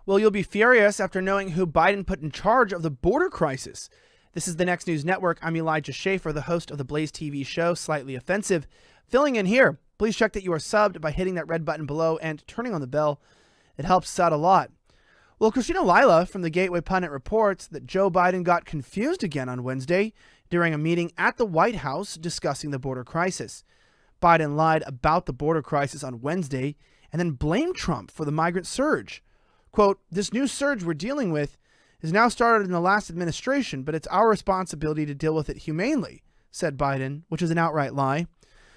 Well, you'll be furious after knowing who Biden put in charge of the border crisis. This is the Next News Network. I'm Elijah Schaefer, the host of the Blaze TV show, Slightly Offensive. Filling in here, please check that you are subbed by hitting that red button below and turning on the bell. It helps out a lot. Well, Christina Lila from the Gateway Pundit reports that Joe Biden got confused again on Wednesday during a meeting at the White House discussing the border crisis. Biden lied about the border crisis on Wednesday and then blamed Trump for the migrant surge. Quote, "This new surge we're dealing with is now started in the last administration, but it's our responsibility to deal with it humanely," said Biden, which is an outright lie.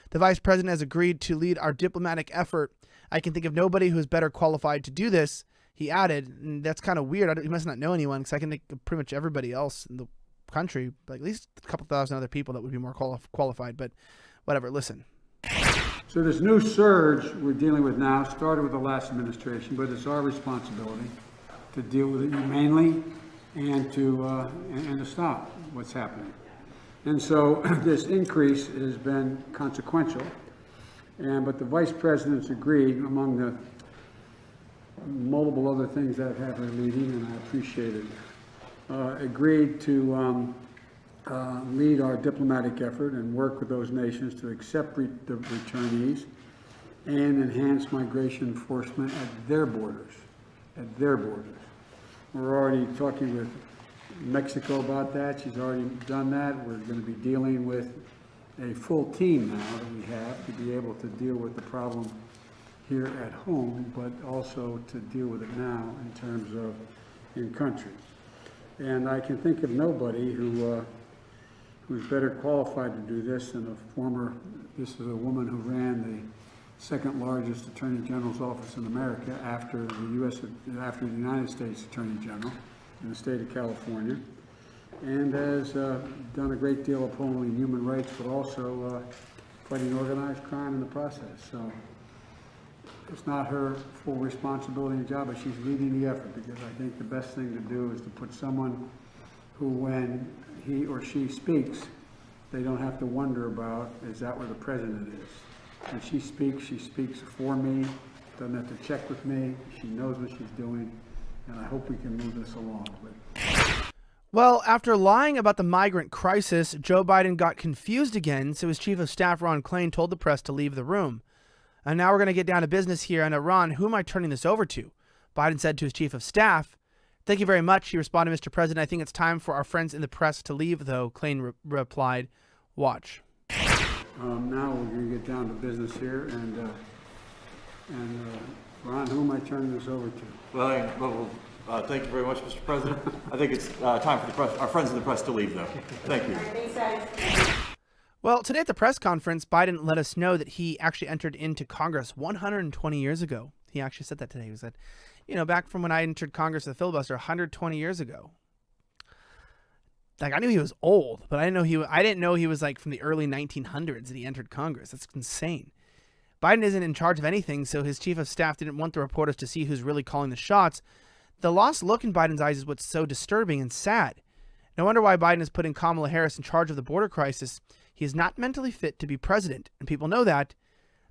The vice president has agreed to lead our diplomatic effort. I can think of nobody who is better qualified to do this, he added. And that's kind of weird. He must not know anyone, because I can think of pretty much everybody else in the country, like at least a couple thousand other people that would be more qualified, but whatever, listen. So this new surge we're dealing with now started with the last administration, but it's our responsibility to deal with it humanely and to stop what's happening. And so this increase has been consequential, but the vice president's agreed, among the multiple other things that have her leading, and I appreciate it, agreed to lead our diplomatic effort and work with those nations to accept the returnees and enhance migration enforcement at their borders. We're already talking with Mexico about that. She's already done that. We're going to be dealing with a full team now that we have to be able to deal with the problem here at home, but also to deal with it now in terms of in country. And I can think of nobody who's better qualified to do this than this is a woman who ran the second largest Attorney General's office in America after the United States Attorney General in the state of California, and has done a great deal upholding human rights, but also fighting organized crime in the process. So it's not her full responsibility and job, but she's leading the effort, because I think the best thing to do is to put someone who, when he or she speaks, they don't have to wonder about, is that where the president is? When she speaks for me, doesn't have to check with me, she knows what she's doing, and I hope we can move this along. Well, after lying about the migrant crisis, Joe Biden got confused again, so his chief of staff, Ron Klain, told the press to leave the room. And now we're going to get down to business here. And Ron, who am I turning this over to? Biden said to his chief of staff, "Thank you very much," he responded, "Mr. President. I think it's time for our friends in the press to leave, though," Klain replied. Watch. Now we're going to get down to business here. And Ron, who am I turning this over to? Well, thank you very much, Mr. President. I think it's time for our friends in the press to leave, though. Thank you. Well, today at the press conference, Biden let us know that he actually entered into Congress 120 years ago. He actually said that today. He said, back from when I entered Congress as a filibuster 120 years ago. Like, I knew he was old, but I didn't know he was like from the early 1900s that he entered Congress. That's insane. Biden isn't in charge of anything, so his chief of staff didn't want the reporters to see who's really calling the shots. The lost look in Biden's eyes is what's so disturbing and sad. No wonder why Biden is putting Kamala Harris in charge of the border crisis. He is not mentally fit to be president, and people know that.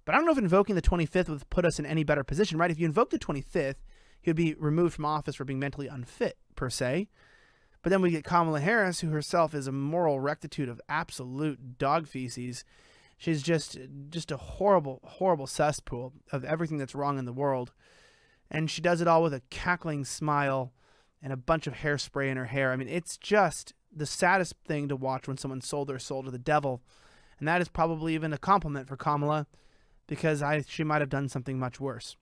But I don't know if invoking the 25th would put us in any better position, right? If you invoke the 25th, he would be removed from office for being mentally unfit, per se. But then we get Kamala Harris, who herself is a moral rectitude of absolute dog feces. She's just a horrible, horrible cesspool of everything that's wrong in the world. And she does it all with a cackling smile and a bunch of hairspray in her hair. I mean, it's just the saddest thing to watch when someone sold their soul to the devil. And that is probably even a compliment for Kamala, because she might have done something much worse.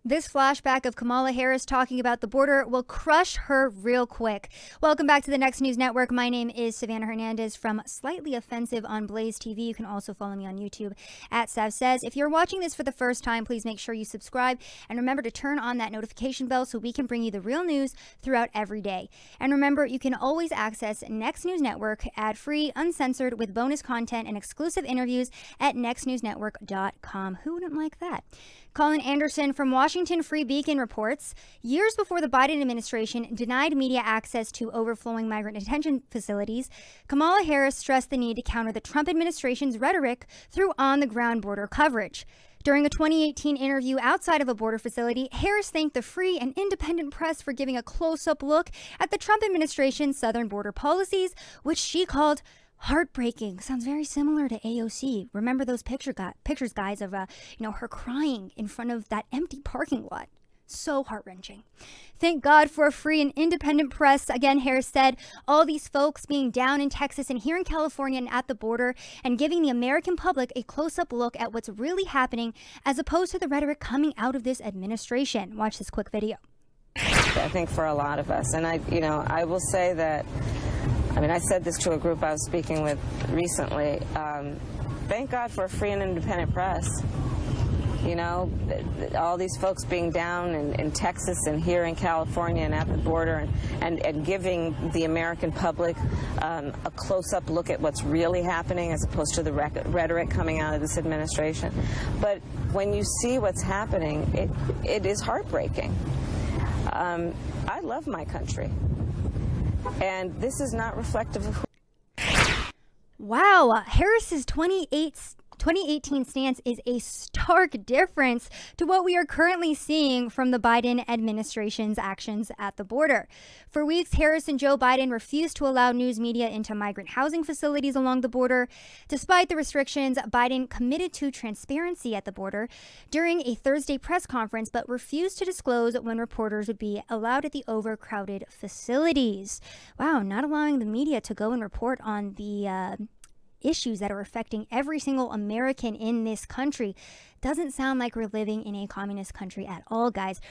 This flashback of Kamala Harris talking about the border will crush her real quick. Welcome back to the Next News Network. My name is Savannah Hernandez from Slightly Offensive on Blaze TV. You can also follow me on YouTube at Sav Says. If you're watching this for the first time, please make sure you subscribe and remember to turn on that notification bell so we can bring you the real news throughout every day. And remember, you can always access Next News Network ad-free, uncensored, with bonus content and exclusive interviews at nextnewsnetwork.com. Who wouldn't like that? Colin Anderson from Washington Free Beacon reports, years before the Biden administration denied media access to overflowing migrant detention facilities, Kamala Harris stressed the need to counter the Trump administration's rhetoric through on-the-ground border coverage. During a 2018 interview outside of a border facility, Harris thanked the free and independent press for giving a close-up look at the Trump administration's southern border policies, which she called heartbreaking. Sounds very similar to AOC. Remember those pictures, guys, of her crying in front of that empty parking lot. So heart-wrenching. Thank God for a free and independent press. Again, Harris said, all these folks being down in Texas and here in California and at the border and giving the American public a close-up look at what's really happening as opposed to the rhetoric coming out of this administration. Watch this quick video. I think for a lot of us, and I will say that, I said this to a group I was speaking with recently, thank God for a free and independent press. All these folks being down in Texas and here in California and at the border and giving the American public a close-up look at what's really happening as opposed to the rhetoric coming out of this administration. But when you see what's happening, it is heartbreaking. I love my country, and this is not reflective of who. Wow, Harris's 2018 stance is a stark difference to what we are currently seeing from the Biden administration's actions at the border. For weeks, Harris and Joe Biden refused to allow news media into migrant housing facilities along the border. Despite the restrictions, Biden committed to transparency at the border during a Thursday press conference, but refused to disclose when reporters would be allowed at the overcrowded facilities. Wow, not allowing the media to go and report on the issues that are affecting every single American in this country. Doesn't sound like we're living in a communist country at all, guys.